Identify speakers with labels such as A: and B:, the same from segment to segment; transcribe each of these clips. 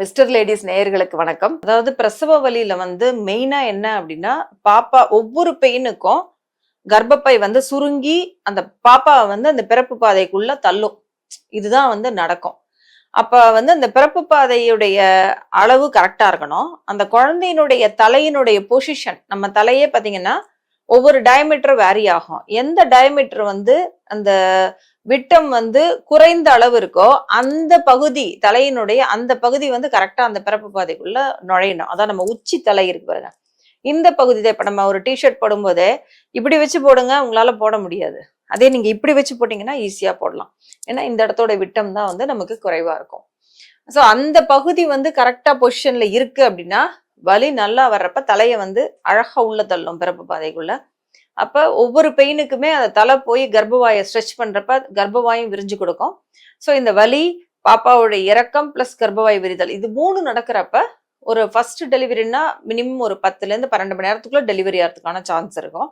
A: Mister ladies நேயர்களுக்கு வணக்கம். அதாவது பிரசவ வலியில மெயினா என்ன அப்படின்னா, பாப்பா ஒவ்வொரு பெயினுக்கும் கர்ப்பப்பை சுருங்கி அந்த பாப்பாவை அந்த பிறப்பு பாதைக்குள்ள தள்ளும். இதுதான் நடக்கும். அப்ப அந்த பிறப்பு பாதையுடைய அளவு கரெக்டா இருக்கணும். அந்த குழந்தையினுடைய தலையினுடைய பொசிஷன், நம்ம தலையே பாத்தீங்கன்னா ஒவ்வொரு டயமீட்டர் வேரி ஆகும். எந்த டயமீட்டர் அந்த விட்டம் குறைந்த அளவு இருக்கோ அந்த பகுதி தலையினுடைய அந்த பகுதி கரெக்டா அந்த பிறப்பு பாதைக்குள்ள நுழையணும். அதான் நம்ம உச்சி தலை இருக்கு பாருங்க, இந்த பகுதி தான். இப்ப நம்ம ஒரு டிஷர்ட் போடும்போதே இப்படி வச்சு போடுங்க, உங்களால போட முடியாது. அதே நீங்க இப்படி வச்சு போட்டீங்கன்னா ஈஸியா போடலாம். ஏன்னா இந்த இடத்தோட விட்டம் தான் நமக்கு குறைவா இருக்கும். ஸோ அந்த பகுதி கரெக்டா பொசிஷன்ல இருக்கு அப்படின்னா வலி நல்லா வர்றப்ப தலையை அழகா உள்ள தள்ளும் பிறப்பு பாதைக்குள்ள. அப்ப ஒவ்வொரு பெயினுக்குமே அந்த தலை போய் கர்ப்பவாயை ஸ்ட்ரெச் பண்றப்ப கர்ப்பவாயும் விரிஞ்சு கொடுக்கும். ஸோ இந்த வலி, பாப்பாவோட இறக்கம் பிளஸ் கர்ப்பவாய் விரிதல், இது 3 நடக்கிறப்ப ஒரு ஃபர்ஸ்ட் டெலிவரினா மினிமம் ஒரு 10ல இருந்து 12 மணி நேரத்துக்குள்ள டெலிவரி ஆகிறதுக்கான சான்ஸ் இருக்கும்.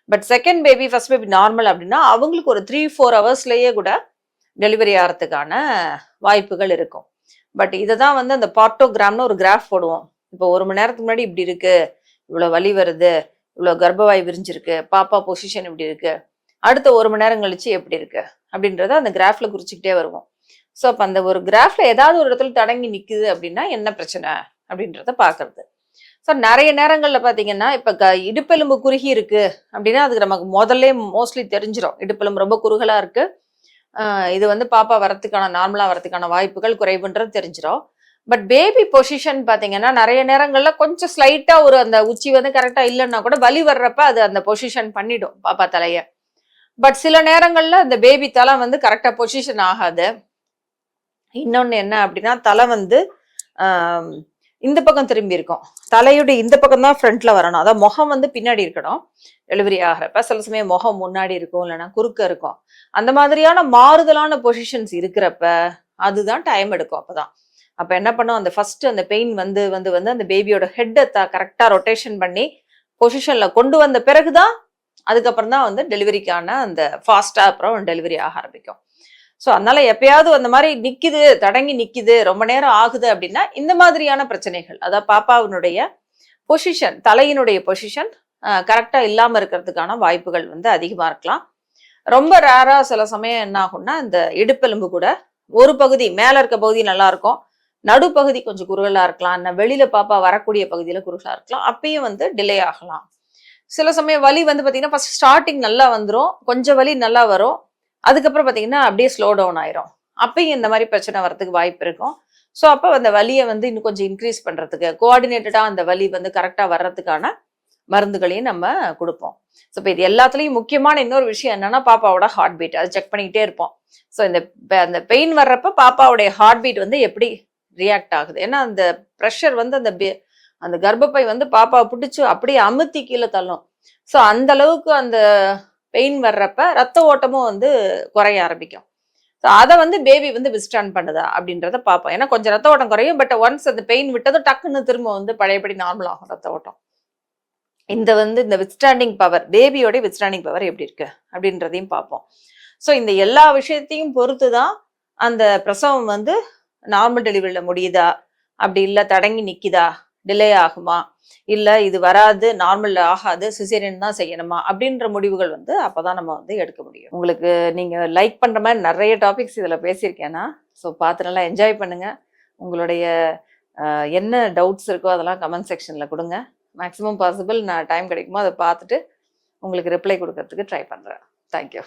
A: But second baby, first baby normal அப்படின்னா அவங்களுக்கு ஒரு 3-4 ஹவர்ஸ்லயே கூட டெலிவரி ஆகிறதுக்கான வாய்ப்புகள் இருக்கும். பட் இதை தான் அந்த பார்ட்டோகிராம்னு ஒரு கிராஃப் போடுவோம். இப்போ 1 மணி நேரத்துக்கு முன்னாடி இப்படி இருக்கு, இவ்வளவு வலி வருது, இவ்வளவு கர்ப்பவாய் விரிஞ்சிருக்கு, பாப்பா பொசிஷன் இப்படி இருக்கு, அடுத்த 1 மணி நேரம் கழிச்சு எப்படி இருக்கு அப்படின்றத அந்த கிராஃப்ல குறிச்சுக்கிட்டே வருவோம். ஸோ அப்ப அந்த ஒரு கிராஃப்ல ஏதாவது ஒரு இடத்துல தடங்கி நிக்குது அப்படின்னா என்ன பிரச்சனை அப்படின்றத பாக்குறது. ஸோ நிறைய நேரங்கள்ல பாத்தீங்கன்னா இப்ப இடுப்பெலும்பு குறுகி இருக்கு அப்படின்னா அதுக்கு நமக்கு முதல்ல மோஸ்ட்லி தெரிஞ்சிடும், இடுப்பெலும்பு ரொம்ப குறுகலா இருக்கு, இது பாப்பா வரத்துக்கான நார்மலா வரத்துக்கான வாய்ப்புகள் குறைவுன்றது தெரிஞ்சிடும். பட் பேபி பொசிஷன் பாத்தீங்கன்னா நிறைய நேரங்கள்ல கொஞ்சம் ஸ்லைட்டா ஒரு அந்த உச்சி கரெக்டா இல்லைன்னா கூட வலி வர்றப்ப அது அந்த பொசிஷன் பண்ணிடும் பாப்பா தலைய. பட் சில நேரங்கள்ல அந்த பேபி தலை கரெக்டா பொசிஷன் ஆகாது. இன்னொன்னு என்ன அப்படின்னா தலை இந்த பக்கம் திரும்பி இருக்கும், தலையுடைய இந்த பக்கம் தான் ஃப்ரண்ட்ல வரணும். அதான் முகம் பின்னாடி இருக்கணும். டெலிவரி ஆகிறப்ப சில சமயம் முகம் முன்னாடி இருக்கும், இல்லைன்னா குறுக்க இருக்கும். அந்த மாதிரியான மாறுதலான பொசிஷன்ஸ் இருக்கிறப்ப அதுதான் டைம் எடுக்கும். அப்ப என்ன பண்ணும், அந்த ஃபர்ஸ்ட் அந்த பெயின் அந்த பேபியோட ஹெட்டை கரெக்டா ரொட்டேஷன் பண்ணி பொசிஷன்ல கொண்டு வந்த பிறகுதான் அதுக்கப்புறம் தான் டெலிவரிக்கான அந்த ஃபாஸ்டா அப்புறம் டெலிவரி ஆக ஆரம்பிக்கும். ஸோ அதனால எப்பயாவது அந்த மாதிரி நிக்குது, தடங்கி நிக்குது, ரொம்ப நேரம் ஆகுது அப்படின்னா இந்த மாதிரியான பிரச்சனைகள், அதாவது பாப்பாவினுடைய பொசிஷன், தலையினுடைய பொசிஷன் கரெக்டா இல்லாம இருக்கிறதுக்கான வாய்ப்புகள் அதிகமா இருக்கலாம். ரொம்ப ரேரா சில சமயம் என்ன ஆகும்னா இந்த இடுப்பெலும்பு கூட ஒரு பகுதி மேல இருக்க பகுதி நல்லா இருக்கும், நடுப்பகுதி கொஞ்சம் குறுகலா இருக்கலாம், வெளியில பாப்பா வரக்கூடிய பகுதியில குறுகலா இருக்கலாம், அப்பயும் டிலே ஆகலாம். சில சமயம் வலி பாத்தீங்கன்னா ஃபர்ஸ்ட் ஸ்டார்டிங் நல்லா வந்துடும், கொஞ்சம் வலி நல்லா வரும், அதுக்கப்புறம் பாத்தீங்கன்னா அப்படியே ஸ்லோ டவுன் ஆயிரும். அப்பயும் இந்த மாதிரி பிரச்சனை வரதுக்கு வாய்ப்பு இருக்கும். ஸோ அப்போ அந்த வலியை இன்னும் கொஞ்சம் இன்க்ரீஸ் பண்றதுக்கு கோஆர்டினேட்டடா அந்த வலி கரெக்டா வர்றதுக்கான மருந்துகளையும் நம்ம கொடுப்போம். ஸோ இப்போ இது எல்லாத்துலயும் முக்கியமான இன்னொரு விஷயம் என்னன்னா பாப்பாவோட ஹார்ட் பீட், அதை செக் பண்ணிக்கிட்டே இருப்போம். ஸோ அந்த பெயின் வர்றப்ப பாப்பாவுடைய ஹார்ட் பீட் எப்படி ரியாக்ட் ஆகுது. ஏன்னா அந்த ப்ரெஷர் அந்த கர்ப்பப்பை பாப்பாவை பிடிச்சு அப்படியே அமுத்தி கீழே தள்ளும். ஸோ அந்த அளவுக்கு அந்த பெயின் வர்றப்ப ரத்த ஓட்டமும் குறைய ஆரம்பிக்கும். ஸோ அதை பேபி விஸ்டாண்ட் பண்ணுதா அப்படின்றத பார்ப்போம். ஏன்னா கொஞ்சம் ரத்த ஓட்டம் குறையும், பட் ஒன்ஸ் அந்த பெயின் விட்டதும் டக்குன்னு திரும்ப பழையபடி நார்மல் ஆகும் ரத்த ஓட்டம். இந்த வித்ஸ்டாண்டிங் பவர், பேபியோட வித்ஸ்டாண்டிங் பவர் எப்படி இருக்கு அப்படின்றதையும் பார்ப்போம். ஸோ இந்த எல்லா விஷயத்தையும் பொறுத்து தான் அந்த பிரசவம் நார்மல் டெலிவரியில முடியுதா, அப்படி இல்லை தடங்கி நிக்குதா, டிலே ஆகுமா, இல்ல இது வராது, நார்மல் ஆகாது, சிசேரியன் தான் செய்யணுமா அப்படின்ற முடிவுகள் அப்பதான் நம்ம எடுக்க முடியும். உங்களுக்கு நீங்க லைக் பண்ற மாதிரி நிறைய டாபிக்ஸ் இதுல பேசியிருக்கேன்னா, ஸோ பார்த்து நல்லா என்ஜாய் பண்ணுங்க. உங்களுடைய என்ன டவுட்ஸ் இருக்கோ அதெல்லாம் கமெண்ட் செக்ஷன்ல கொடுங்க. மேக்ஸிமம் பாசிபிள் நான் டைம் கிடைக்குமோ அதை பார்த்துட்டு உங்களுக்கு ரிப்ளை கொடுக்கறதுக்கு ட்ரை பண்றேன். தேங்க்யூ.